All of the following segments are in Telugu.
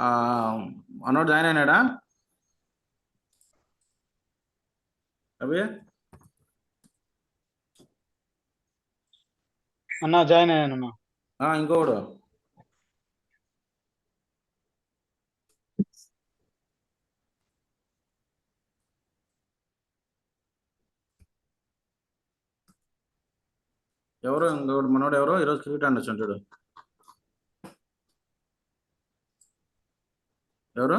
ఆ, మనోడు జాయిన్ అయినాడా అవి అన్నా జాయిన్ అయ్యానన్నా. ఇంకోడు ఎవరు ఇంకోడు మనోడు ఎవరు ఈరోజు క్రికెట్ ఆడొచ్చు అంటాడు ఎవరు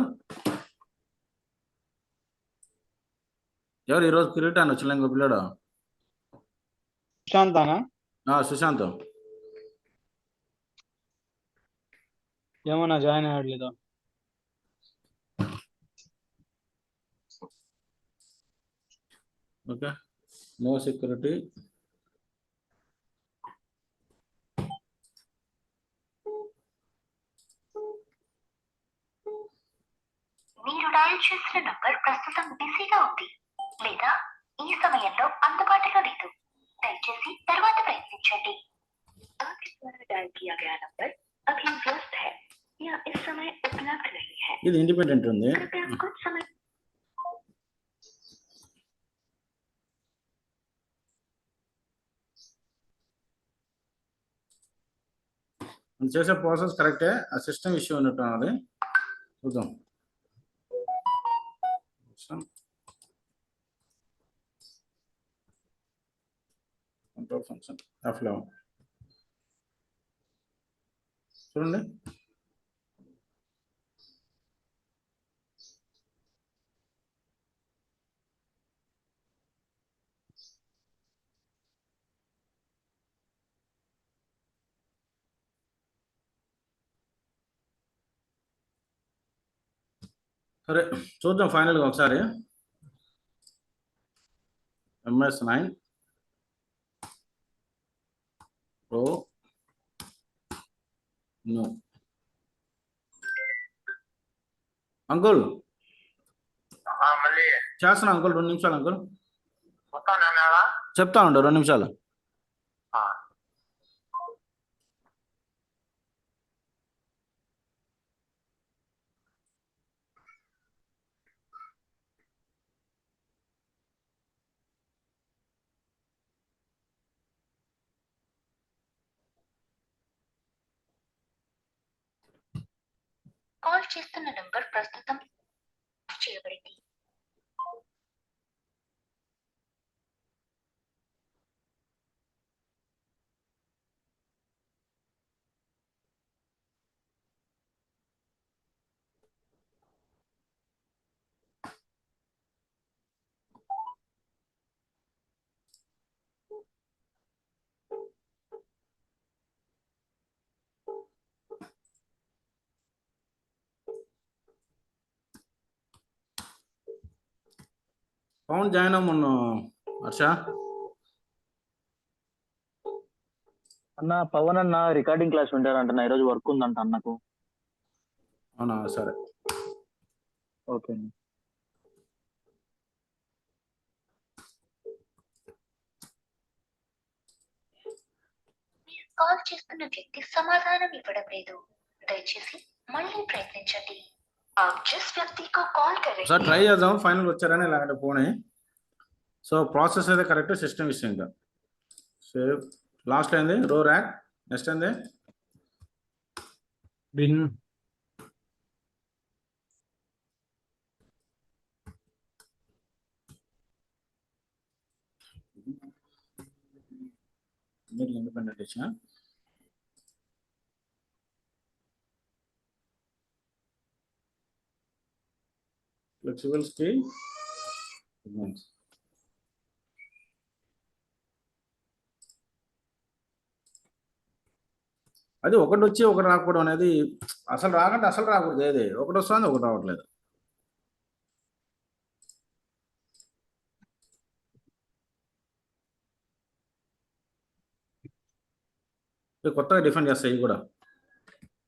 ఎవరు ఈరోజు క్రికెట్ ఆడొచ్చు ఇంకో పిల్లాడు సుశాంతానా? సుశాంత్ ఏమన్నా జాయిన్ అయ్యట్లేదా? ఓకే నో సెక్యూరిటీ మీరు డయల్ చేసిన నంబర్ ప్రస్తుతం బిజీగా ఉంది లేదా ఈ సమయంలో అందుబాటులో లేదు. దయచేసి తర్వాత ప్రయత్నించండి. आपके द्वारा डायल किया गया नंबर अभी व्यस्त है या इस समय उपलब्ध नहीं है. ఇది ఇండిపెండెంట్ ఉంది. कृपया कुछ समय మనం చేసే ప్రాసెస్ కరెక్టే, ఆ సిస్టమ్ ఇష్యూ ఉన్నట్టు అది చూద్దాం. కంట్రోల్ ఫంక్షన్ F11 చూడండి. సరే చూద్దాం ఫైనల్గా ఒకసారి. MS9 Pro నో అంకుల్ చేస్తున్నా అంకుల్ 2 నిమిషాలు అంకుల్ చెప్తా ఉండు 2 నిమిషాలు. కాల్ చేస్తున్న నంబర్ ప్రస్తుతం చేయబడింది. పవన్ జాయిన్ అవ్వమను హర్ష. అన్న పవన్ అన్న రికార్డింగ్ క్లాస్ ఉంటారంట, ఈరోజు వర్క్ ఉందంట అన్నకు. అవునా సరే ఓకే అన్న. మీరు కాల్ చేస్తున్న వ్యక్తి సమాధానం ఇవ్వడం లేదు. దయచేసి మళ్ళీ ప్రయత్నించండి. आप जिस व्यक्ति को कॉल कर रहे సార్ ట్రై చేద్దాం ఫైనల్ వచ్చారని ఇలాగంటే పోనీ. సో ప్రాసెస్ అయితే కరెక్ట్, సిస్టమ్ ఇష్యూ ఇంకా సేవ్. లాస్ట్ అయింది రో ర్యాక్, నెక్స్ట్ అయింది బిన్ ఇండిపెండెంట్ ఇచ్చిన ఫ్లెక్సిబుల్ కి అది ఒకటి వచ్చి ఒకటి రాకపోవడం అనేది అసలు రాకంటే అసలు రాకూడదు. ఏది ఒకటి వస్తుంది ఒకటి రావట్లేదు. కొత్తగా డిఫైన్ చేస్తాయి ఇవి కూడా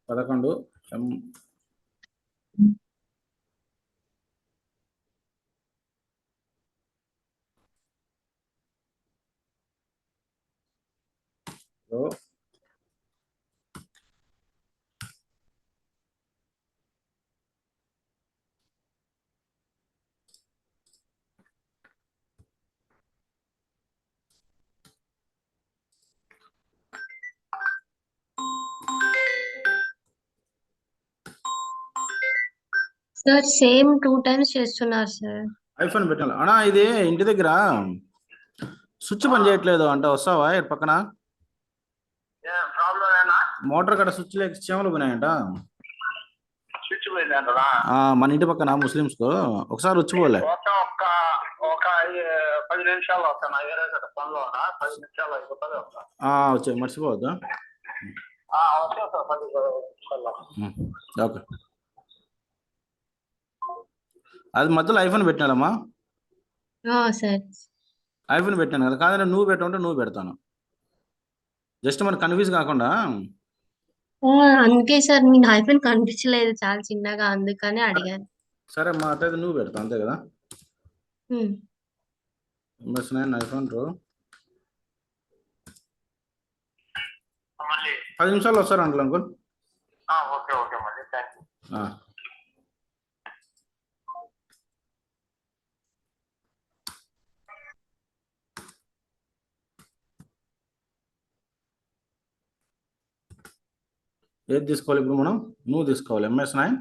11 M సార్ సేమ్ 2 టైమ్స్ చేస్తున్నారు సార్. ఐఫోన్ పెట్టాలి అన్నా. ఇది ఇంటి దగ్గర స్విచ్ పని చేయట్లేదు అంట, వస్తావా ఇటు పక్కన? మోటార్ కడ స్విచ్ లేక చీమలు పోయినాయంట. మన ఇంటి పక్కన ముస్లిమ్స్ కు ఒకసారి వచ్చిపోలే. వచ్చే మర్చిపోవద్దు. ఓకే, అది మధ్యలో ఐఫోన్ పెట్టినాడమ్మా. సార్ ఐఫోన్ పెట్టాను కదా, కాదంటే నువ్వు పెట్టమంటే నువ్వు పెడతాను, జస్ట్ మనకు కన్ఫ్యూజ్ కాకుండా. అందుకే సార్ మీ ఐఫోన్ కనిపించలేదు చాలా చిన్నగా, అందుకని అడిగాను. సరే మా అట్లయితే నువ్వు పెడతావు అంతే కదా. MS9 ఐఫోన్ ప్రో 10 నిమిషాల్లో వస్తారు అంకుల్. అంకుల్ ఏది తీసుకోవాలి ఇప్పుడు మనం? నువ్వు తీసుకోవాలి MS9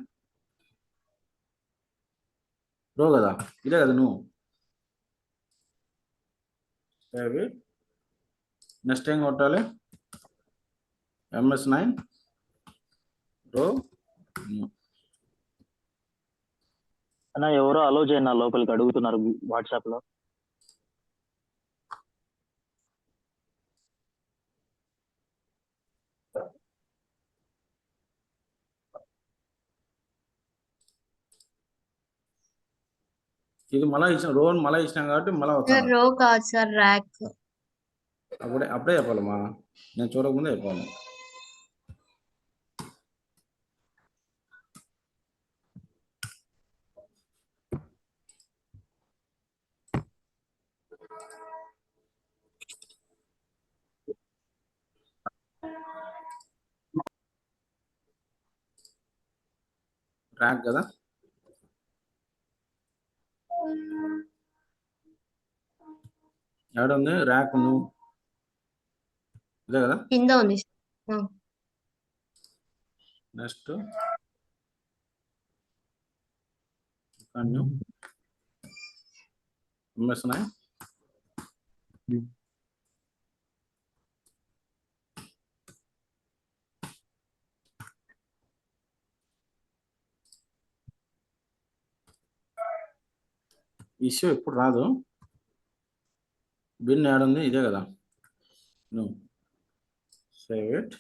ప్రో కదా, ఇదే కదా నువ్వు. నెక్స్ట్ ఏం కొట్టాలి? MS9 pro. అన్న ఎవరో అలో చేయన్న లోపలికి అడుగుతున్నారు వాట్సాప్ లో. ఇది మళ్ళీ ఇచ్చిన రోన్ మళ్ళీ ఇచ్చినాం కాబట్టి మళ్ళీ సార్ వచ్చాను. రో కాదు సార్ ర్యాక్. అప్పుడే చెప్పాలమ్మా, నేను చూడకముందే చెప్పాలి. ర్యాక్ కదా, ఏడుంది ర్యాక్? నువ్వు ఇదే కదా. కింద ఉంది. నెక్స్ట్ MS9 ఇష్యూ ఎప్పుడు రాదు. బిన్ ఏడుంది? ఇదే కదా. నువ్వు save it.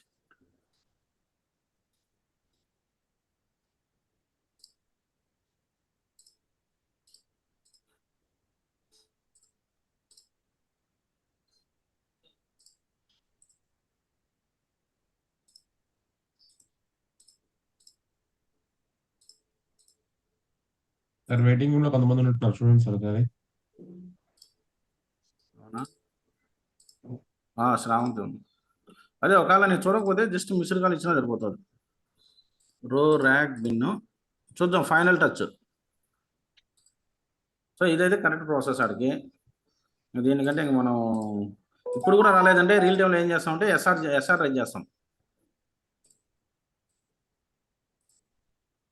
Sir waiting room లో కొంతమంది ఉంటున్నారు చూడండి సార్. అది అవునా? శ్రావంతి ఉంది. అదే ఒకవేళ నేను చూడకపోతే జస్ట్ మిస్డ్ కాల్ ఇచ్చినా సరిపోతుంది. రో ర్యాక్ బిన్ చూద్దాం, ఫైనల్ టచ్. సో ఇదైతే కరెక్ట్ ప్రాసెస్ ఆడికి. దీనికంటే ఇంక మనం ఇప్పుడు కూడా రాలేదంటే రియల్ టైంలో ఏం చేస్తామంటే ఎస్ఆర్ రైజ్ చేస్తాం.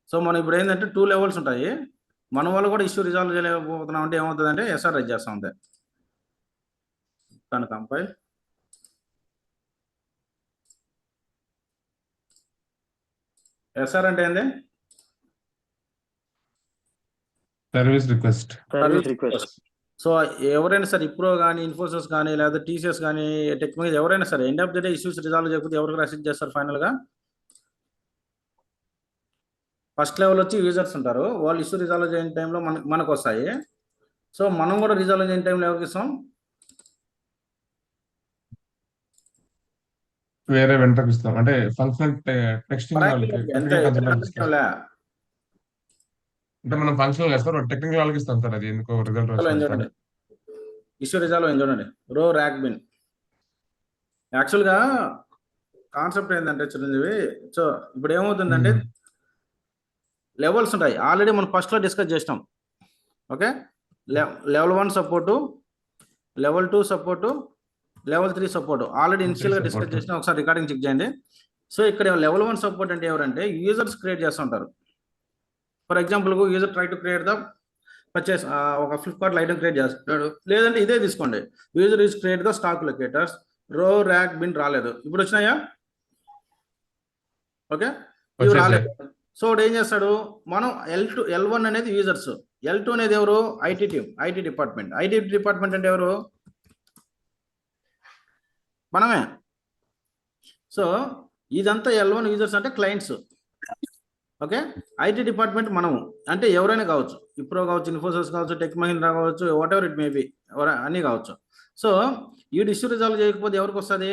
సో మనం ఇప్పుడు ఏంటంటే 2 లెవెల్స్ ఉంటాయి. మన వాళ్ళు కూడా ఇష్యూ రిజాల్వ్ చేయలేకపోతున్నాం అంటే ఏమవుతుందంటే ఎస్ఆర్ రైజ్ చేస్తాం అంతే. కానీ కంపైల్ ఎస్ఆర్ అంటే ఏంది? Service request. సో ఎవరైనా సరే ఇప్రో కానీ ఇన్ఫోసిస్ కానీ లేదా TCS కానీ టెక్నాలజీ ఎవరైనా సరే end of the day issues resolve చేయకపోతే ఎవరికి రెసిస్ట్ చేస్తారు ఫైనల్గా? ఫస్ట్ లెవెల్ వచ్చి యూజర్స్ ఉంటారు, వాళ్ళు ఇష్యూ రిజాల్వ్ చేయని టైంలో మనకు వస్తాయి. సో మనం కూడా రిజాల్వ్ చేయని టైంలో ఎవరికి ఇస్తాం? వేరే వెంటర్కి ఇస్తాం, అంటే ఫంక్షనల్ టెక్స్టింగ్ వాళ్ళకి. అంటే మనం ఫంక్షనల్ చేస్తాం, టెక్నికల్ వాళ్ళకి ఇస్తాం సార్. అది ఎందుకో రిజల్ట్ ఇష్యూ రిజాల్వ్ అయింది చూడండి, రో ర్యాక్ బిన్. యాక్చువల్గా కాన్సెప్ట్ ఏంటంటే చిరంజీవి, సో ఇప్పుడు ఏమవుతుందంటే లెవెల్స్ ఉంటాయి. ఆల్రెడీ మనం ఫస్ట్లో డిస్కస్ చేసినాం. Okay, level 1 support, level 2 support, level 3 support already ఇనిషియల్గా డిస్కస్ చేసిన. ఒకసారి రికార్డింగ్ చెక్ చేయండి. సో ఇక్కడ లెవెల్ 1 సపోర్ట్ అంటే ఎవరంటే యూజర్స్ క్రియేట్ చేస్తుంటారు. For example user try to create the purchase, ఒక ఫ్లిప్కార్ట్ ఐటమ్ క్రియేట్ చేస్తున్నాడు. లేదంటే ఇదే తీసుకోండి, user is create the stock locators, రో ర్యాక్ బిన్ రాలేదు, ఇప్పుడు వచ్చినాయా? ఓకే, ఇవి వచ్చేసాయి. రాలేదు. సో ఏం చేస్తాడు, మనం L1 అనేది యూజర్స్, L2 అనేది ఎవరు? IT team, IT department. IT department అంటే ఎవరు? మనమే. సో ఇదంతా L1 యూజర్స్ అంటే క్లయింట్స్. ఓకే, ఐటీ డిపార్ట్మెంట్ మనము అంటే ఎవరైనా కావచ్చు, ఇప్రో కావచ్చు, ఇన్ఫోసిస్ కావచ్చు, టెక్ మహీంద్రా కావచ్చు, వాట్ ఎవర్ ఇట్ మేబీ, అన్నీ కావచ్చు. సో ఈ ఇష్యూ రిజాల్వ్ చేయకపోతే ఎవరికి వస్తుంది?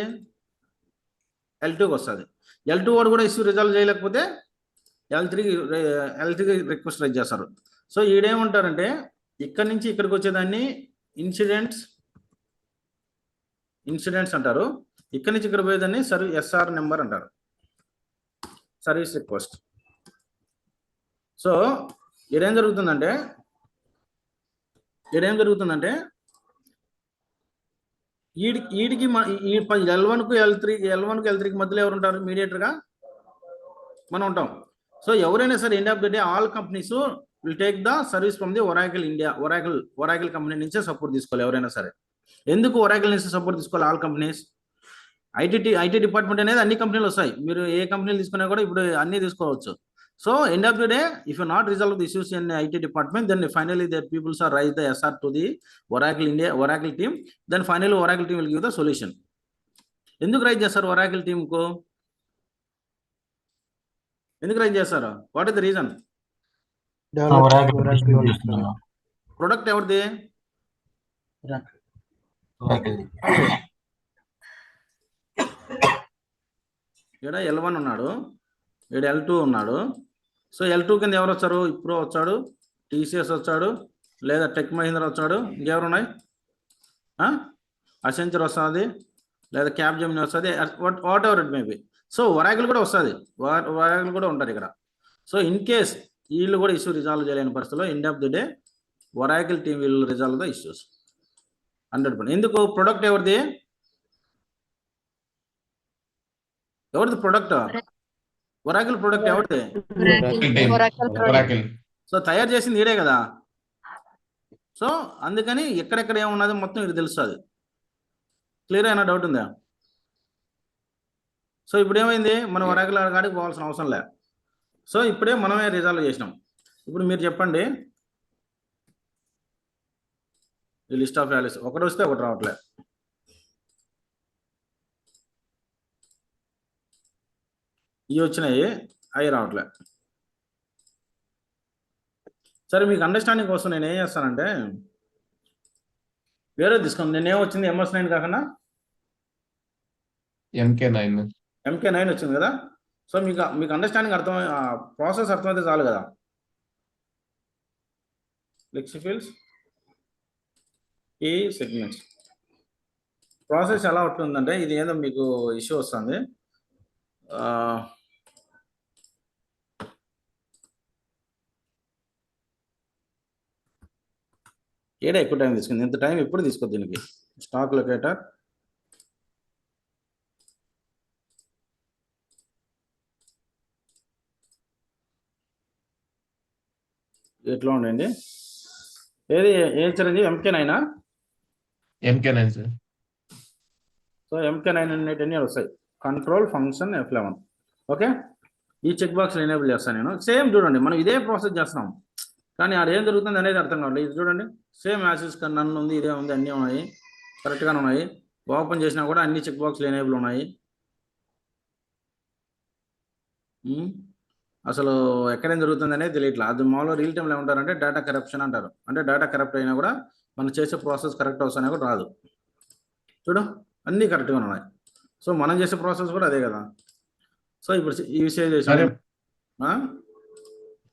L2కి వస్తుంది. L2 వాడు కూడా ఇష్యూ రిజాల్వ్ చేయలేకపోతే L3కి రిక్వెస్ట్ రైజ్ చేస్తారు. సో ఈడేమంటారంటే ఇక్కడి నుంచి ఇక్కడికి వచ్చేదాన్ని ఇన్సిడెంట్స్ అంటారు, ఇక్కడి నుంచి ఇక్కడ పోయేదాన్ని SR నెంబర్ అంటారు, సర్వీస్ రిక్వెస్ట్. సో ఇదేం జరుగుతుందంటే వీడికి L1కు L3కి మధ్యలో ఎవరు ఉంటారు? మీడియేటర్గా మనం ఉంటాం. సో ఎవరైనా సరే end of the day all companies will take the service from the Oracle India, Oracle company నుంచే సపోర్ట్ తీసుకోవాలి ఎవరైనా సరే. ఎందుకు ఒరాకిల్ నుంచి సపోర్ట్ తీసుకోవాలి ఆల్ కంపెనీస్? ఐటీ డిపార్ట్మెంట్ అనేది అన్ని కంపెనీలు వస్తాయి, మీరు ఏ కంపెనీలు తీసుకున్నా కూడా ఇప్పుడు అన్ని తీసుకోవచ్చు. So end of the day, if you not resolve the issues in IT department, then finally the people are raise the SR to the Oracle team. Then finally Oracle team will give the solution. ఎందుకు రైజ్ చేస్తారు Oracle team కు? ఎందుకు రైజ్ చేస్తారు? What is the reason? Product ఎవరిది? ఇక్కడ L1 ఉన్నాడు, ఇక్కడ L2 ఉన్నాడు. సో L2 కింద ఎవరు వచ్చారు? ఇప్రో వచ్చాడు, TCS వచ్చాడు, లేదా టెక్ మహీంద్రా వచ్చాడు, ఇంకెవరు ఉన్నాయి? అసెంచర్ వస్తుంది, లేదా క్యాప్జెమిని వస్తుంది, what ever it maybe. So Oracle కూడా వస్తుంది, ఒరాకిల్ కూడా ఉంటారు ఇక్కడ. సో ఇన్ కేస్ వీళ్ళు కూడా ఇష్యూ రిజాల్వ్ చేయలేని పరిస్థితిలో end of the day Oracle team will resolve the issues 100%. ఎందుకు? ప్రొడక్ట్ ఎవరిది? ప్రొడక్ట్? ఒరాకిల్ ప్రొడక్ట్ ఎవరిది? Oracle. సో తయారు చేసింది ఈడే కదా. సో అందుకని ఎక్కడెక్కడ ఏమున్నది మొత్తం ఇది తెలుస్తుంది. క్లియర్ అయినా డౌట్ ఉందా? సో ఇప్పుడు ఏమైంది, మనం ఒరాకిల్ కాడికి పోవాల్సిన అవసరం లే. సో ఇప్పుడే మనమే రిజాల్వ్ చేసినాం. ఇప్పుడు మీరు చెప్పండి, ఈ లిస్ట్ ఆఫ్ వాల్యూస్ ఒకటి వస్తే ఒకటి రావట్లే. ఇవి వచ్చినాయి, అవి రావట్లే. సరే మీకు అండర్స్టాండింగ్ కోసం నేను ఏం చేస్తానంటే వేరే తీసుకోండి. నేనేం వచ్చింది MS9 కాకుండా MK9 వచ్చింది కదా. సో మీకు అండర్స్టాండింగ్ ప్రాసెస్ అర్థమైతే చాలు కదా. లెక్సిఫిల్స్ ఈ సెగ్మెంట్స్ ప్రాసెస్ ఎలా ఉంటుందంటే, ఇది ఏదో మీకు ఇష్యూ వస్తుంది. ఏడా ఎక్కువ టైం తీసుకుంది, ఇంత టైం ఎప్పుడు తీసుకోద్ది దీనికి. స్టాక్ లొకేటర్, ఎట్లా ఉండండి, ఏది ఏ Chiranjeevi? MK9 sir. So MK9 అన్ని వస్తాయి. Control function F11. ఓకే, ఈ చెక్ బాక్స్ ఎనేబుల్ చేస్తాను నేను. సేమ్ చూడండి, మనం ఇదే ప్రాసెస్ చేస్తున్నాం, కానీ అది ఏం జరుగుతుంది అనేది అర్థం కావాలి. ఇది చూడండి, సేమ్ యాసిస్ నన్ను ఉంది, ఇదే ఉంది, అన్నీ ఉన్నాయి, కరెక్ట్గానే ఉన్నాయి. ఓపెన్ చేసినా కూడా అన్ని చెక్ బాక్స్లు ఎనేబుల్ ఉన్నాయి. అసలు ఎక్కడేం జరుగుతుంది అనేది తెలియట్లా. అది మామూలుగా రియల్ టైంలో ఏమంటారంటే డేటా కరప్షన్ అంటారు. అంటే డేటా కరప్ట్ అయినా కూడా మనం చేసే ప్రాసెస్ కరెక్ట్ వస్తున్నా కూడా రాదు. చూడు, అన్నీ కరెక్ట్గా ఉన్నాయి. సో మనం చేసే ప్రాసెస్ కూడా అదే కదా. సో ఇప్పుడు ఈ విషయం చేసాను.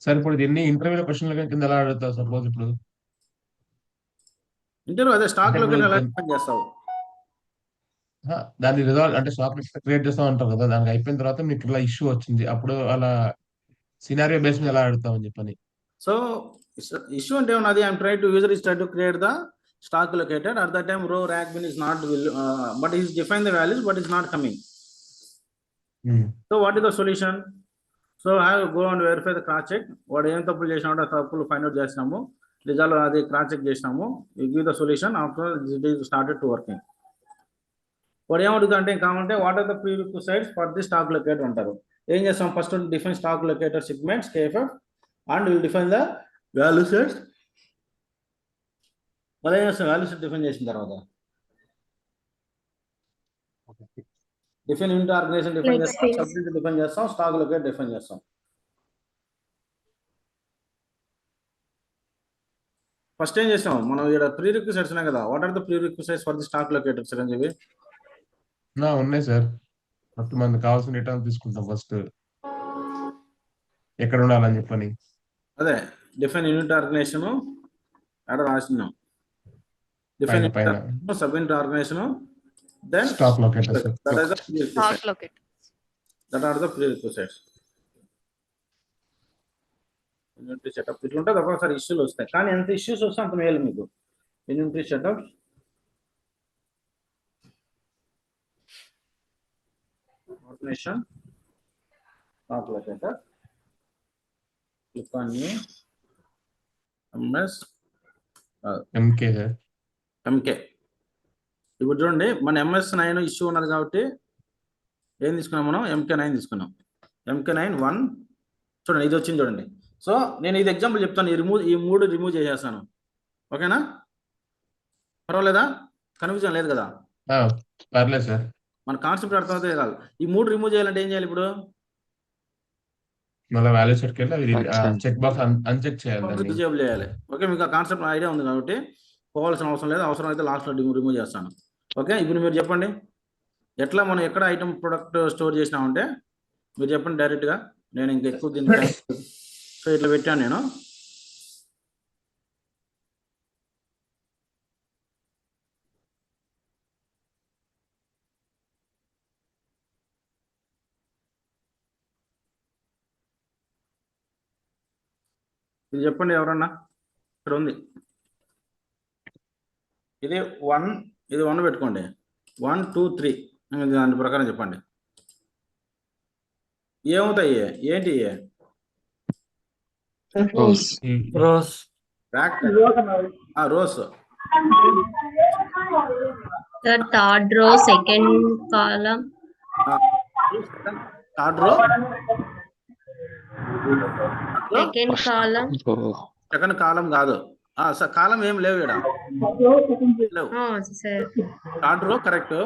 సార్ ఇప్పుడు దీన్ని ఇంటర్వ్యూలో క్వశ్చన్ల కింద ఎలా అడుగుతావు? సపోజ్ ఇప్పుడు ఇంటర్వ్యూ అదే స్టాక్ లో ఎలా డిఫైన్ చేస్తావు? దాన్ని రిజాల్వ్ అంటే స్టాక్ క్రియేట్ చేస్తాం అంటారు కదా, దానికి అయిపోయిన తర్వాత మీకు ఇలా ఇష్యూ వచ్చింది, అప్పుడు అలా సినారియో బేస్ మీద ఎలా అడుగుతామని చెప్పని. సో ఇష్యూ అంటే ఉన్నది, I'm try to user is try to create the stock located at the time row rack bin is not but is define the values but is not coming. So what is the solution? So have go and verify the cross check. వాడు ఏం తప్పులు చేసినాడో ఆ తప్పులు ఫైండ్ అవుట్ చేసినాము, రిజల్ట్ అది క్రాస్ చెక్ చేసినాము, give the solution after it is started to working. వాడు ఏమడుగుతుంటే కావాలంటే what are the prerequisites for the stock locator అంటారు. ఏం చేస్తాం, first define stock locator segments KFF and will define the value sets. మళ్ళీ ఏం చేస్తాం, వాల్యూ సెట్ డిఫైన్ చేసిన తర్వాత define unit organization define Like చేస్తాం, space. సబ్జెక్ట్ డిఫైన్ చేస్తాం, స్టాక్ లొకేటర్ డిఫైన్ చేస్తాం. ఫస్ట్ ఏం చేస్తాం మనం ఇక్కడ ప్రీ రిక్విసైట్స్ ఉన్నాయి కదా, what are the prerequisites for the stock locator Chiranjeevi? ఉన్నాయి సార్. ఫస్ట్ మనకు కావాల్సిన రిటర్న్ తీసుకుంటాం ఫస్ట్, ఎక్కడ ఉండాలని చెప్పని. అదే డిఫైన్ యూనిట్ ఆర్గనైజేషన్ ఆడ రాసినాం, డిఫైన్ పైన sub unit organization, then stock locator Stock locator. That are the prerequisites. Inventory setup ఇట్లా ఉంటుంది. ఒక్కొక్కసారి ఇష్యూలు వస్తాయి, కానీ ఎంత ఇష్యూస్ వస్తే అంత మేలు మీకు. Inventory setup, organization, stock locator, click on new, MS MK sir. MK. ఇప్పుడు చూడండి మన MS9 ఇష్యూ ఉన్నది కాబట్టి ఏం తీసుకున్నాం మనం, MK9 తీసుకున్నాం. MK9 1 చూడండి, ఇది వచ్చింది చూడండి. సో నేను ఇది ఎగ్జాంపుల్ చెప్తాను, ఈ మూడు రిమూవ్ చేసేస్తాను. ఓకేనా, పర్వాలేదా? కన్ఫ్యూజన్ లేదు కదా? పర్లేదు సార్. మన కాన్సెప్ట్ అర్థమైతే కాదు. ఈ మూడు రిమూవ్ చేయాలంటే ఏం చేయాలి ఇప్పుడు? మళ్ళీ వాల్యూ సెట్కి వెళ్ళి అవి చెక్ బాక్స్ అన్చెక్ చేయాలి, దాన్ని డిజేబుల్ చేయాలి. ఓకే, మీకు ఆ కాన్సెప్ట్ ఐడియా ఉంది కాబట్టి పోవాల్సిన అవసరం లేదు. అవసరం అయితే లాస్ట్లో రిమూవ్ చేస్తాను. ఓకే, ఇప్పుడు మీరు చెప్పండి ఎట్లా మనం ఎక్కడ ఐటమ్ ప్రొడక్ట్ స్టోర్ చేసినామంటే మీరు చెప్పండి డైరెక్ట్గా. నేను ఇంకా ఎక్కువ దీన్ని సో ఇట్లా పెట్టాను నేను. ఇది చెప్పండి ఎవరన్నా, ఇక్కడ ఉంది. ఇది 1 పెట్టుకోండి, 1 2 3 దాని ప్రకారం చెప్పండి ఏమవుతాయి, ఏంటి rows rows. The third row, second column. Third row, Second column. Second column కాదు, కాలం ఏం లేవు ఇక్కడ, లేవు. Oh, sir. Third row correct,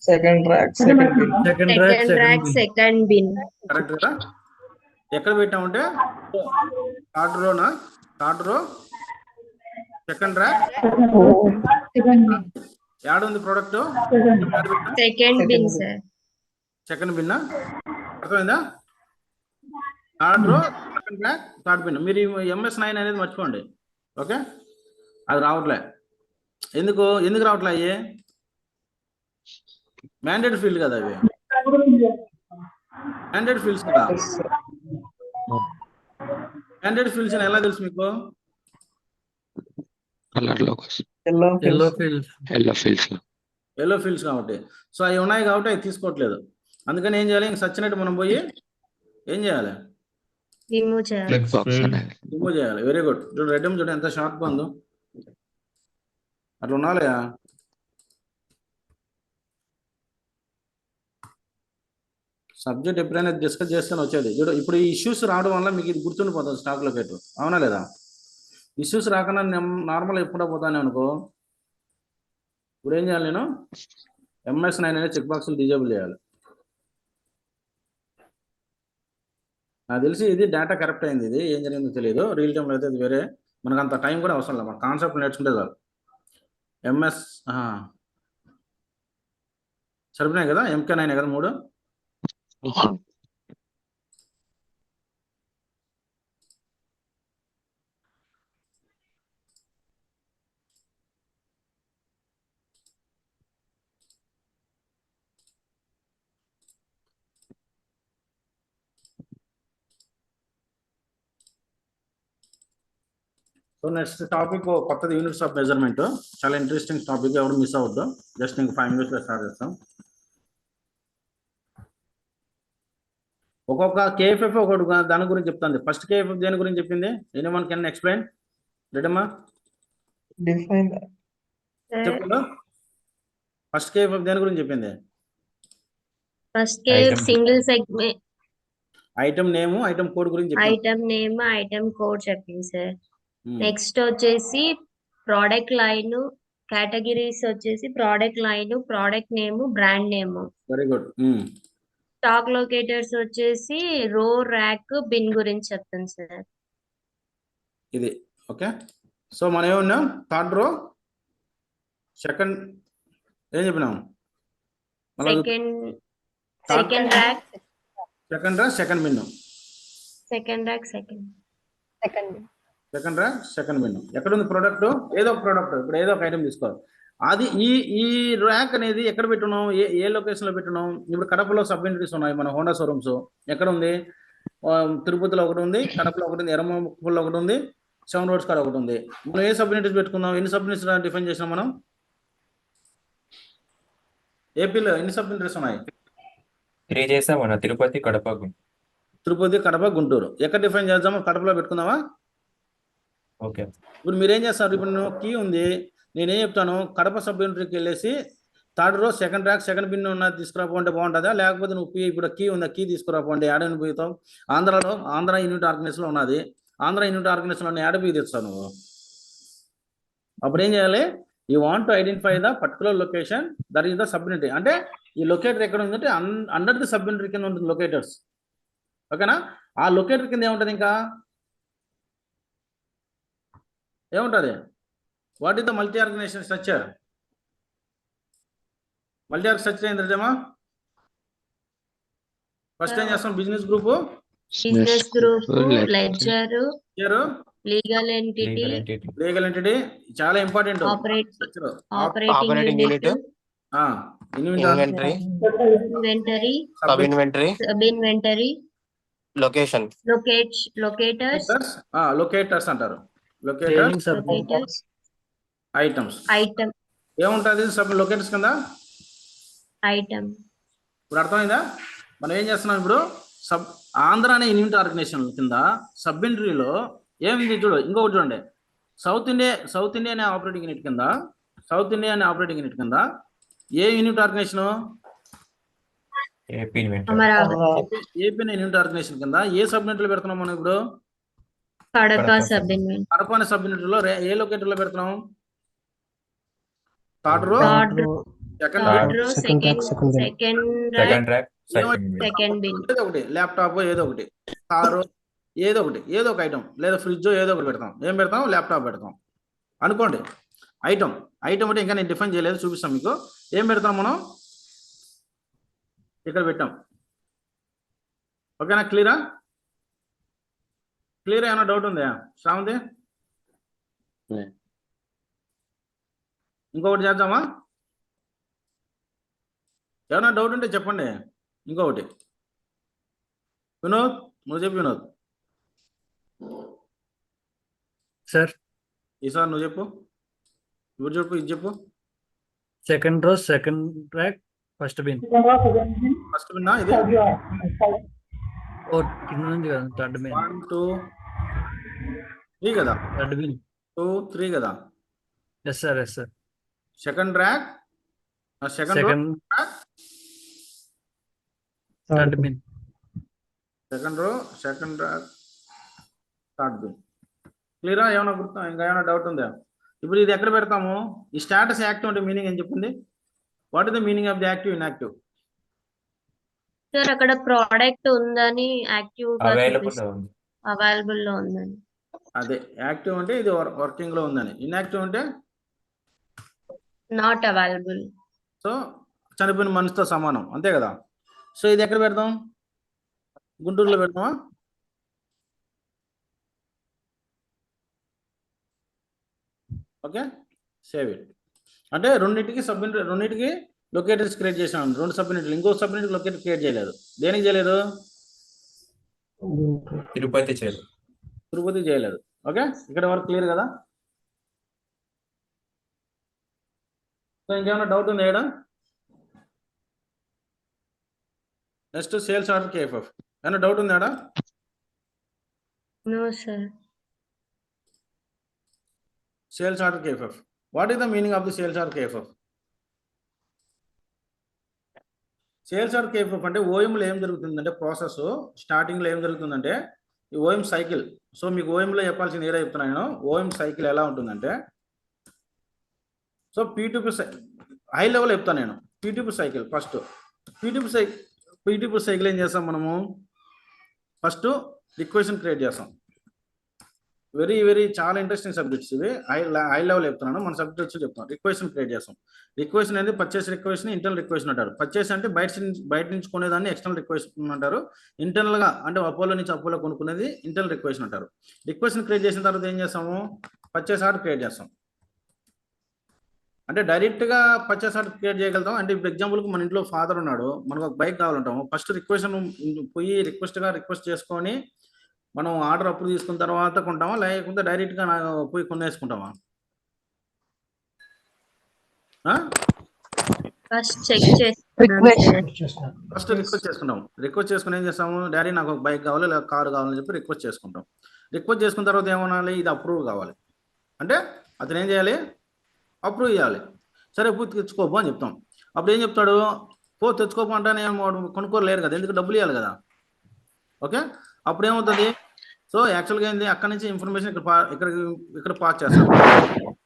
second rack Second rack, second bin. Correct కదా? ఎక్కడ పెట్టామంటే థర్డ్ రోనా, థర్డ్ రో సెకండ్ ర్యాక్, యాడ్ ఉంది product Second bin, sir. Second bin. అర్థమైందా? Third row second rack third bin. మీరు MS9 అనేది మర్చిపోండి. ఓకే, అది రావట్లే. ఎందుకు రావట్లే? అయ్యే మ్యాండేట్ ఫీల్డ్ కదా, అవి మ్యాండేట్ ఫీల్డ్స్ కదా. మ్యాండేట్ ఫీల్డ్స్ ఎలా తెలుసు మీకు? ఎల్లో ఫీల్డ్స్ కాబట్టి. సో అవి ఉన్నాయి కాబట్టి అవి తీసుకోవట్లేదు. అందుకని ఏం చేయాలి, ఇంక సచ్చినట్టు మనం పోయి ఏం చేయాలి, Remove చేయాలి. రిమూవ్ చేయాలి. Very good. చూడు రెడ్డమ్ చూడు ఎంత షార్ప్గా ఉందో, అట్లా ఉండాలయా. సబ్జెక్ట్ ఎప్పుడైనా డిస్కస్ చేస్తూనే వచ్చేది. చూడు ఇప్పుడు ఈ ఇష్యూస్ రావడం వల్ల మీకు ఇది గుర్తుండిపోతుంది స్టాక్ లొకేటర్, అవునా లేదా? ఇష్యూస్ రాకుండా నార్మల్ ఎప్పుడో పోతానే అనుకో. ఇప్పుడు ఏం చేయాలి, నేను MS9 అనే చెక్ బాక్స్లు డిజేబుల్ చేయాలి. నాకు తెలిసి ఇది డేటా కరెక్ట్ అయింది. ఇది ఏం జరిగిందో తెలియదు, రియల్ టైంలో అయితే ఇది వేరే. మనకు అంత టైం కూడా అవసరం లేదు, మన కాన్సెప్ట్ నేర్చుకుంటే చాలు. సరిపోయినాయి కదా, MK9 కదా 3. సో నెక్స్ట్ టాపిక్ కొత్తది, యూనిట్స్ ఆఫ్ మెజర్మెంట్. చాలా ఇంట్రెస్టింగ్ టాపిక్, ఎవరు మిస్ అవ్వద్దు. జస్ట్ ఇంక 5 minutes లో స్టార్ట్ చేస్తాం. ఒక్కొక్క కేఎఫ్ఎఫ్ ఒకటి దాని గురించి చెప్తుంది. ఫస్ట్ కేఎఫ్ఎఫ్ దేని గురించి చెప్పింది? Anyone can explain? రెడమ్మా Define చెప్పు. ఫస్ట్ కేఎఫ్ఎఫ్ దేని గురించి చెప్పింది? First KFF single segment, item name, item code గురించి చెప్పింది. ఐటమ్ నేమ్, ఐటమ్ కోడ్ చెప్పింది సార్. నెక్స్ట్ వచ్చేసి ప్రోడక్ట్ లైన్, కేటగిరీస్ వచ్చేసి product line, product name, brand name. Very good. Stock locators వచ్చేసి రో, ర్యాక్, బిన్ గురించి చెప్తాను సార్. ఇది ఓకే. సో మనం ఏమన్నాం? థర్డ్ రో, సెకండ్ ఏం చెప్పినాం? Second rack, second row, second bin. Second rack, second second row, second bin. ఎక్కడ ఉంది ప్రోడక్ట్? ఏదో ఒక ప్రోడక్ట్, ఇప్పుడు ఏదో ఒక ఐటమ్ తీసుకోవాలి. అది ఈ ర్యాక్ అనేది ఎక్కడ పెట్టున్నాం? ఏ లొకేషన్ లో పెట్టున్నాం? ఇప్పుడు కడపలో సబ్ ఇండస్ట్రీస్ ఉన్నాయి, మన హోండా షోరూమ్స్. ఎక్కడ ఉంది? తిరుపతిలో ఒకటి ఉంది, కడపలో ఒకటి ఉంది, ఎర్రమూపుల్లో ఒకటి ఉంది, 7 రోడ్స్ కాడ ఒకటి ఉంది. మనం ఏ సబ్ ఇండస్ట్రీస్ పెట్టుకుందాం? ఎన్ని సబ్ ఇండస్ట్రీస్ డిఫైన్ చేసినాం మనం? ఏపీలో ఎన్ని సబ్ ఇండస్ట్రీస్ ఉన్నాయి? 3 చేసామన్న, తిరుపతి, కడప, తిరుపతి, కడప, గుంటూరు. ఎక్కడ డిఫైన్ చేద్దామా? కడపలో పెట్టుకుందామా? ఓకే. ఇప్పుడు మీరేం చేస్తారు? ఇప్పుడు కీ ఉంది, నేనేం చెప్తాను? కడప సబ్ యూనిట్కి వెళ్ళేసి third row, second rack, second bin ఉన్నది తీసుకురాపోంటే బాగుంటుందా? లేకపోతే నువ్వు ఇప్పుడు కీ ఉంది, కీ తీసుకురాపోండి. యాడని పోతావు? ఆంధ్ర యూనిట్ ఆర్గనైజేషన్లో ఉన్నది. ఆంధ్ర యూనిట్ ఆర్గనైజేషన్లో యాడ పోయి తెస్తావు నువ్వు? అప్పుడు ఏం చేయాలి? You want to identify the particular location that is the sub unit. అంటే ఈ లొకేటర్ ఎక్కడ ఉందంటే అండర్ ది సబ్ యూనిట్ కింద ఉంటుంది లొకేటర్స్. ఓకేనా? ఆ లొకేటర్ కింద ఏముంటుంది? ఇంకా ఏముంటుంది? What is the multi organization structure? Multi organization structure ఏంటమ్మా? ఫస్ట్ ఏం చేస్తాం? Business group, ledger, legal entity, చాలా important. Operating unit, inventory, sub inventory, locators అంటారు. Locators, items. ఏముంటుంది సబ్ లొకేటర్స్ కింద? ఐటమ్. ఇప్పుడు అర్థమైందా? మనం ఏం చేస్తున్నాం ఇప్పుడు? ఆంధ్ర అనే యూనిట్ ఆర్గనైజేషన్ కింద సబ్ ఇండస్ట్రీలో ఏమింది చూడు. ఇంకొకటి చూడండి, సౌత్ ఇండియా అనే ఆపరేటింగ్ యూనిట్ కింద ఏ unit organization? AP unit organization కింద ఏ సబ్ యూనిట్ లో పెడుతున్నాం మనం ఇప్పుడు? కడప అనే సబ్ యూనిట్ లో ఏ లొకేటర్ లో పెడుతున్నాం? Third row, second bin. ఏదో ఒకటి, ల్యాప్టాప్ ఏదో ఒకటి, కారు ఏదో ఒక ఐటమ్, లేదా ఫ్రిడ్జ్ ఏదో ఒకటి పెడతాం. ఏం పెడతాం? ల్యాప్టాప్ పెడతాం అనుకోండి. ఐటమ్ అంటే ఇంకా నేను డిఫైన్ చేయలేదు, చూపిస్తాం మీకు. ఏం పెడతాం మనం? ఇక్కడ పెట్టాం. ఓకేనా? క్లియర్? ఏమైనా డౌట్ ఉందా శ్రావంతి? ఇంకొకటి చేద్దామా? ఏమైనా డౌట్ ఉంటే చెప్పండి. ఇంకొకటి వినోద్, నువ్వు చెప్పు. వినోద్ సార్, ఈసారి నువ్వు చెప్పు. ఇప్పుడు చెప్పు, ఇది చెప్పు. Second row, second rack, first bin. ఇది కింద నుంచి కదా, థర్డ్ బిన్. 1 2 3 కదా? థర్డ్ బిన్ 2 3 కదా? Yes sir. Second rack, second third bin. Second row, second rack, third bin. క్లియరా? ఏమైనా గుర్తు, ఇంకా ఏమైనా డౌట్ ఉందా? ఇప్పుడు ఇది ఎక్కడ పెడతాము? ఈ స్టేటస్ యాక్టివ్ అంటే మీనింగ్ ఏం చెప్పింది? What is the meaning of the active, inactive? Sir అక్కడ ప్రోడక్ట్ ఉందని యాక్టివ్ అవైలబుల్ లో ఉందని. అదే యాక్టివ్ అంటే ఇది వర్కింగ్ లో ఉందని. ఇన్యాక్టివ్ అంటే నాట్ అవైలబుల్. సో చనిపోయిన మనిషితో సమానం, అంతే కదా? సో ఇది ఎక్కడ పెడతాం? గుంటూరులో పెడతామా? Okay, save it. అంటే రెండింటికి లొకేటర్స్ క్రియేట్ చేసాం. 2 సబ్ యూనిట్లు. ఇంకో సబ్ యూనిట్ లొకేటర్ క్రియేట్ చేయలేదు. దేనికి చేయలేదు? తిరుపతి చేయలేదు. ఓకే, ఇక్కడ వరకు క్లియర్ కదా? సో ఇంకేమైనా డౌట్ ఉందా? Next sales order KFF. ఏమైనా డౌట్ ఉందాడా? No, sir. Sales order KFF. What is the meaning of the sales order KFF? Sales order KFF అంటే ఓఎంలో ఏం జరుగుతుందంటే ప్రాసెస్ స్టార్టింగ్లో ఏం జరుగుతుందంటే ఈ ఓఎం సైకిల్. సో మీకు ఓఎంలో చెప్పాల్సిన ఏదో చెప్తున్నాను నేను. ఓఎం సైకిల్ ఎలా ఉంటుందంటే, సో పీటీపీ హై లెవెల్ చెప్తాను నేను. PTP cycle first. PTP cycle ఏం చేస్తాం మనము? ఫస్ట్ రిక్వెషన్ క్రియేట్ చేస్తాం. వెరీ వెరీ చాలా ఇంట్రెస్టింగ్ సబ్జెక్ట్స్ ఇవి. హై లెవెల్ చెప్తున్నాను, మన సబ్జెక్ట్ వచ్చి చెప్తాం. రిక్వెషన్ క్రియేట్ చేస్తాం. రిక్వెషన్ అనేది పర్చేస్ రిక్వెషన్, ఇంటర్నల్ రిక్వెషన్ అంటారు. పర్చేస్ అంటే బయట నుంచి కొనేదాన్ని ఎక్స్టర్నల్ రిక్వెషన్ అంటారు. ఇంటర్నల్ గా అంటే అపోలో నుంచి అపోలో కొనుక్కునేది ఇంటర్నల్ రిక్వెషన్ అంటారు. రిక్వెషన్ క్రియేట్ చేసిన తర్వాత ఏం చేస్తాము? పర్చేస్ ఆర్డర్ క్రియేట్ చేస్తాం. అంటే డైరెక్ట్ గా పర్చేస్ ఆర్డర్ క్రియేట్ చేయగలుగుతాం. అంటే ఇప్పుడు ఎగ్జాంపుల్కి మన ఇంట్లో ఫాదర్ ఉన్నాడు, మనకు ఒక బైక్ కావాలంటాము. ఫస్ట్ రిక్వెషన్ పోయి రిక్వెస్ట్ చేసుకొని మనం ఆర్డర్ అప్రూవ్ తీసుకున్న తర్వాత కొంటామా, లేకపోతే డైరెక్ట్ గా పోయి కొనేసుకుంటామా? ఫస్ట్ చెక్ చేస్తున్నాం. ఫస్ట్ రిక్వెస్ట్ చేసుకుంటాం. రిక్వెస్ట్ చేసుకుని ఏం చేస్తాము? డాడీ నాకు ఒక బైక్ కావాలి లేదా కారు కావాలని చెప్పి రిక్వెస్ట్ చేసుకుంటాం. రిక్వెస్ట్ చేసుకున్న తర్వాత ఏమనాలి? ఇది అప్రూవ్ కావాలి. అంటే అతను ఏం చేయాలి? అప్రూవ్ చేయాలి. సరే పో తెచ్చుకోపో అని చెప్తాం. అప్పుడు ఏం చెప్తాడు? పో తెచ్చుకోపో అంటే కొనుక్కోలేరు కదా, ఎందుకు డబ్బులు ఇవ్వాలి కదా. ఓకే, అప్పుడు ఏమవుతుంది? సో యాక్చువల్గా ఏంది, అక్కడ నుంచి ఇన్ఫర్మేషన్ ఇక్కడ పాస్ చేస్తారు.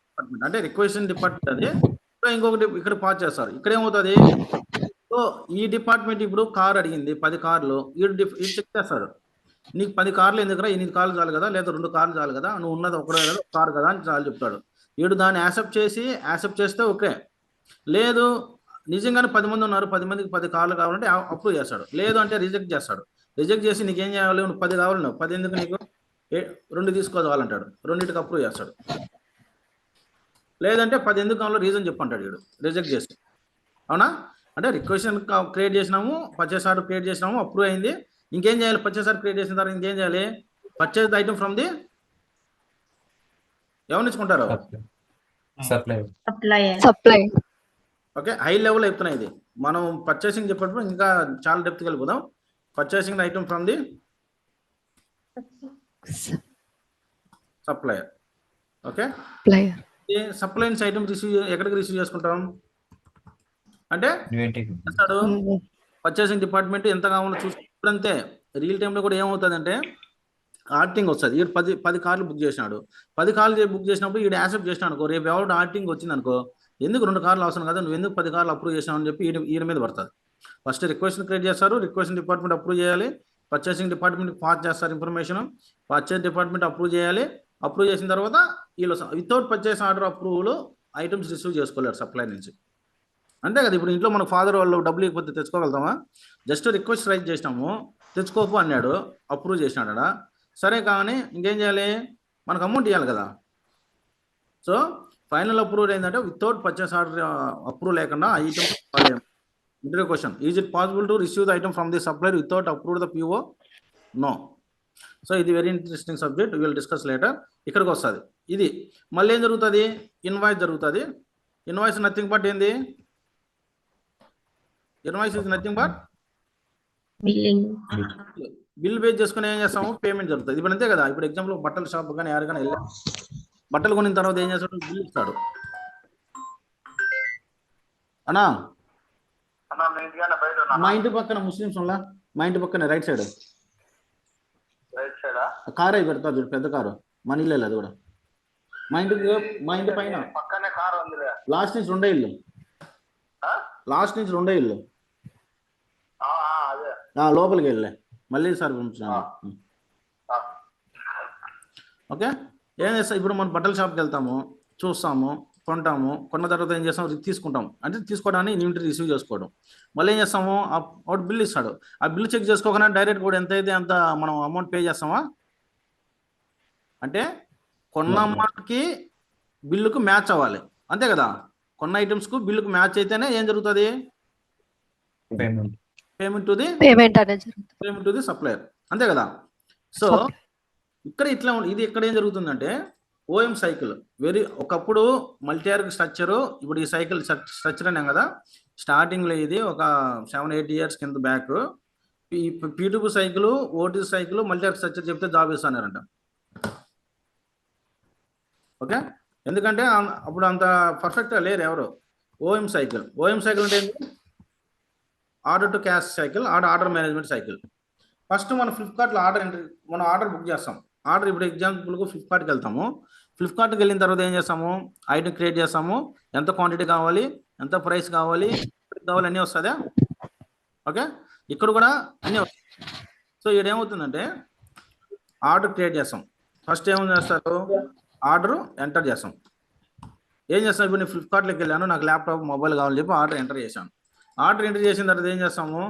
డిపార్ట్మెంట్ అంటే రిక్వెషన్ డిపార్ట్మెంట్ అది. సో ఇంకొకటి ఇక్కడ పాస్ చేస్తారు. ఇక్కడ ఏమవుతుంది? సో ఈ డిపార్ట్మెంట్ ఇప్పుడు కార్ అడిగింది, 10 కార్లు. వీడు చెక్ చేస్తాడు. నీకు 10 కార్లు ఎందుకురా, 8 కార్లు చాలు కదా, లేదా 2 కార్లు చాలు కదా, నువ్వు ఉన్నది ఒకటే కదా, కార్ కదా అని చాలు చెప్తాడు. వీడు దాన్ని యాక్సెప్ట్ చేస్తే ఓకే. లేదు నిజంగానే 10 మంది ఉన్నారు, 10 మందికి 10 కార్లు కావాలంటే అప్రూవ్ చేస్తాడు. లేదు అంటే రిజెక్ట్ చేస్తాడు. రిజెక్ట్ చేసి నీకేం చేయాలి? నువ్వు 10 కావాలి, నువ్వు 10 ఎందుకు, నీకు 2 తీసుకోవాలంటాడు. 2కి అప్రూవ్ చేస్తాడు. లేదంటే 10 ఎందుకు కావాలో రీజన్ చెప్పంటాడు వీడు, రిజెక్ట్ చేసి. అవునా? అంటే రిక్వెషన్ క్రియేట్ చేసినాము, పర్చేస్ ఆర్డర్ క్రియేట్ చేసినాము, అప్రూవ్ అయింది. ఇంకేం చేయాలి? పర్చేస్ ఆర్డర్ క్రియేట్ చేసిన తర్వాత ఇంకేం చేయాలి? Purchase the item from the ఎవరు ఇచ్చుకుంటారు? సప్లై. ఓకే, హై లెవెల్ చెప్తున్నా ఇది. మనం పర్చేసింగ్ చెప్పేటప్పుడు ఇంకా చాలా డెప్త్ వెళ్ళిపోదాం. Purchasing the item from the supplier. Okay, సప్లైన్స్ ఐటమ్ ఎక్కడికి రిసీవ్ చేసుకుంటాం అంటే పర్చేసింగ్ డిపార్ట్మెంట్ ఎంత కావాలో చూసుకుంటే రియల్ టైంలో కూడా ఏమవుతుంది అంటే ఆర్టింగ్ వస్తుంది. వీడు 10 కార్లు బుక్ చేసినాడు. 10 కార్లు బుక్ చేసినప్పుడు వీడు యాక్సెప్ట్ చేసినాడు అనుకో, రేపు ఎవరు ఆర్టింగ్ వచ్చింది అనుకో, ఎందుకు 2 కార్లు అవసరం కదా, నువ్వు ఎందుకు 10 కార్లు అప్రూవ్ చేసినావు అని చెప్పి వీడి మీద పడుతుంది. ఫస్ట్ రిక్వెస్ట్ క్రియేట్ చేస్తారు, రిక్వెస్ట్ డిపార్ట్మెంట్ అప్రూవ్ చేయాలి, పర్చేసింగ్ డిపార్ట్మెంట్ పాస్ చేస్తారు ఇన్ఫర్మేషన్, పర్చేస్ డిపార్ట్మెంట్ అప్రూవ్ చేయాలి. అప్రూవ్ చేసిన తర్వాత వీళ్ళు without purchase order approval items receive చేసుకోలేరు సప్లై నుంచి. అంతే కదా. ఇప్పుడు ఇంట్లో మన ఫాదర్ వాళ్ళు డబ్బులు ఇవ్వకపోతే తెచ్చుకోగలుగుతామా? జస్ట్ రిక్వెస్ట్ రైజ్ చేసినాము, తెచ్చుకోపు అన్నాడు, అప్రూవ్ చేసినాడా, సరే. కానీ ఇంకేం చేయాలి? మనకు అమౌంట్ ఇవ్వాలి కదా. సో ఫైనల్ అప్రూవల్ ఏంటంటే వితౌట్ పర్చేస్ ఆర్డర్ అప్రూవ్ లేకుండా item interview question, is it possible to receive the item from the supplier without approve the PO? No. So ఇది very interesting subject, will discuss later. ఇక్కడికి వస్తుంది ఇది. మళ్ళీ ఏం జరుగుతుంది? ఇన్వాయిస్ జరుగుతుంది. ఇన్వాయిస్ నథింగ్ బట్ ఏంది? Invoice is nothing but bill base చేసుకుని ఏం చేస్తాము? పేమెంట్ జరుగుతుంది. ఇప్పుడు అంతే కదా. ఇప్పుడు ఎగ్జాంపుల్ బట్టల షాప్ కానీ ఎవరికైనా వెళ్ళా, బట్టలు కొనిన తర్వాత ఏం చేస్తాడు? బిల్ ఇస్తాడు. అన్నా మా ఇంటి పక్కన ముస్లిమ్స్ ఉన్నా, మా ఇంటి పక్కన రైట్ సైడ్ కార్ అయి పెడతారు, పెద్ద కారు, మన ఇల్లు అది కూడా. మా ఇంటి పైన లాస్ట్ నుంచి 2 ఇల్లు, లాస్ట్ నుంచి 2 ఇల్లు లోపలికి వెళ్ళే మళ్ళీ సార్ పంపించాను. ఓకే, ఏం చేస్తాం? ఇప్పుడు మనం బట్టల షాప్కి వెళ్తాము, చూస్తాము, కొంటాము. కొన్న తర్వాత ఏం చేస్తాం? తీసుకుంటాం. అంటే తీసుకోవడానికి ఇన్వెంటరీ రిసీవ్ చేసుకోవడం. మళ్ళీ ఏం చేస్తాము? ఒకటి బిల్ ఇస్తాడు. ఆ బిల్ చెక్ చేసుకోకుండా డైరెక్ట్ కూడా ఎంత అయితే అంత మనం అమౌంట్ పే చేస్తామా? అంటే కొన్న అమౌంట్కి బిల్లుకు మ్యాచ్ అవ్వాలి, అంతే కదా. కొన్న ఐటమ్స్కు బిల్లుకు మ్యాచ్ అయితేనే ఏం జరుగుతుంది? పేమెంట్ టు ది సప్లయర్, అంతే కదా. సో ఇక్కడ ఇట్లా ఇది ఇక్కడ ఏం జరుగుతుందంటే ఓఎం సైకిల్ ఒకప్పుడు మల్టీఆర్గ్ స్ట్రక్చరు, ఇప్పుడు ఈ సైకిల్ స్ట్రక్చర్ అనే కదా. స్టార్టింగ్లో ఇది ఒక 7-8 ఇయర్స్ కింద back P2P cycle, OTC cycle, multi structure చెప్తే జాబ్ ఇస్తానంట. ఓకే, ఎందుకంటే అప్పుడు అంత పర్ఫెక్ట్గా లేరు ఎవరు. ఓఎం సైకిల్ అంటే ఏంటి? Order to cash cycle, order management cycle. First మనం ఫ్లిప్కార్ట్లో మనం ఆర్డర్ బుక్ చేస్తాం. ఇప్పుడు ఎగ్జాంపుల్కు ఫ్లిప్కార్ట్కి వెళ్తాము. ఫ్లిప్కార్ట్కి వెళ్ళిన తర్వాత ఏం చేస్తాము? ఐటమ్ క్రియేట్ చేస్తాము. ఎంత క్వాంటిటీ కావాలి, ఎంత ప్రైస్ కావాలి అన్నీ వస్తుందా? ఓకే, ఇక్కడ కూడా అన్నీ వస్తాయి. సో ఇక్కడ ఏమవుతుందంటే ఆర్డర్ క్రియేట్ చేస్తాం. ఫస్ట్ ఏమని చేస్తారు? ఆర్డర్ ఎంటర్ చేస్తాం. ఏం చేస్తాం? ఇప్పుడు నేను ఫ్లిప్కార్ట్లోకి వెళ్ళాను, నాకు ల్యాప్టాప్ మొబైల్ కావాలని చెప్పి ఆర్డర్ ఎంటర్ చేశాను. ఆర్డర్ ఎంటర్ చేసిన తర్వాత ఏం చేస్తాము?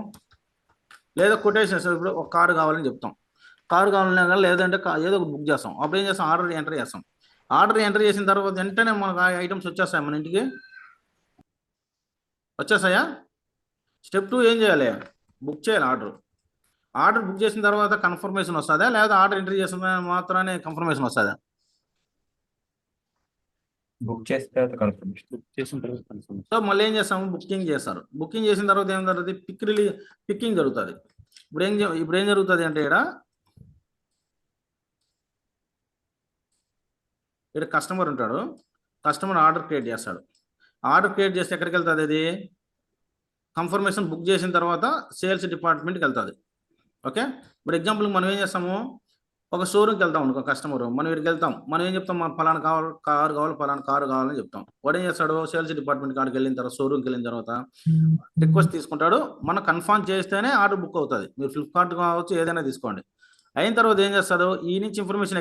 లేదా కొటేషన్, ఇప్పుడు ఒక కారు కావాలని చెప్తాం. కారు కావాలన్నా కానీ లేదంటే ఏదో ఒకటి బుక్ చేస్తాం. అప్పుడు ఏం చేస్తాం? ఆర్డర్ ఎంటర్ చేస్తాం. ఆర్డర్ ఎంటర్ చేసిన తర్వాత వెంటనే మనకు ఆ ఐటమ్స్ వచ్చేస్తాయి మన ఇంటికి. వచ్చేస్తాయా? స్టెప్ 2 ఏం చేయాలి? బుక్ చేయాలి ఆర్డర్ బుక్ చేసిన తర్వాత కన్ఫర్మేషన్ వస్తుందా, లేదా ఆర్డర్ ఎంటర్ చేసిన మాత్రమే కన్ఫర్మేషన్ వస్తుందా? బుక్ చేసిన తర్వాత కన్ఫర్మేషన్. సో మళ్ళీ ఏం చేస్తాము? బుకింగ్ చేస్తారు. బుకింగ్ చేసిన తర్వాత ఏం జరుగుతుంది? పిక్కింగ్ జరుగుతుంది. ఇప్పుడు ఏం జరుగుతుంది అంటే ఇక్కడ కస్టమర్ ఉంటాడు. కస్టమర్ ఆర్డర్ క్రియేట్ చేస్తాడు. ఆర్డర్ క్రియేట్ చేస్తే ఎక్కడికి వెళ్తుంది? అది కన్ఫర్మేషన్ బుక్ చేసిన తర్వాత సేల్స్ డిపార్ట్మెంట్కి వెళ్తుంది. ఓకే, ఇప్పుడు ఎగ్జాంపుల్ మనం ఏం చేస్తాము? ఒక షోరూమ్కి వెళ్తాం అనుకో కస్టమర్, మనం ఇక్కడికి వెళ్తాం. మనం ఏం చెప్తాం? మన పలానా కారు కావాలని చెప్తాం. వాడు ఏం చేస్తాడు? సేల్స్ డిపార్ట్మెంట్ కాడికి వెళ్ళిన తర్వాత, షోరూమ్కి వెళ్ళిన తర్వాత రిక్వెస్ట్ తీసుకుంటాడు. మనం కన్ఫర్మ్ చేస్తేనే ఆర్డర్ బుక్ అవుతుంది. మీరు ఫ్లిప్కార్ట్ కావచ్చు, ఏదైనా తీసుకోండి. అయిన తర్వాత ఏం చేస్తాడు? ఈ నుంచి ఇన్ఫర్మేషన్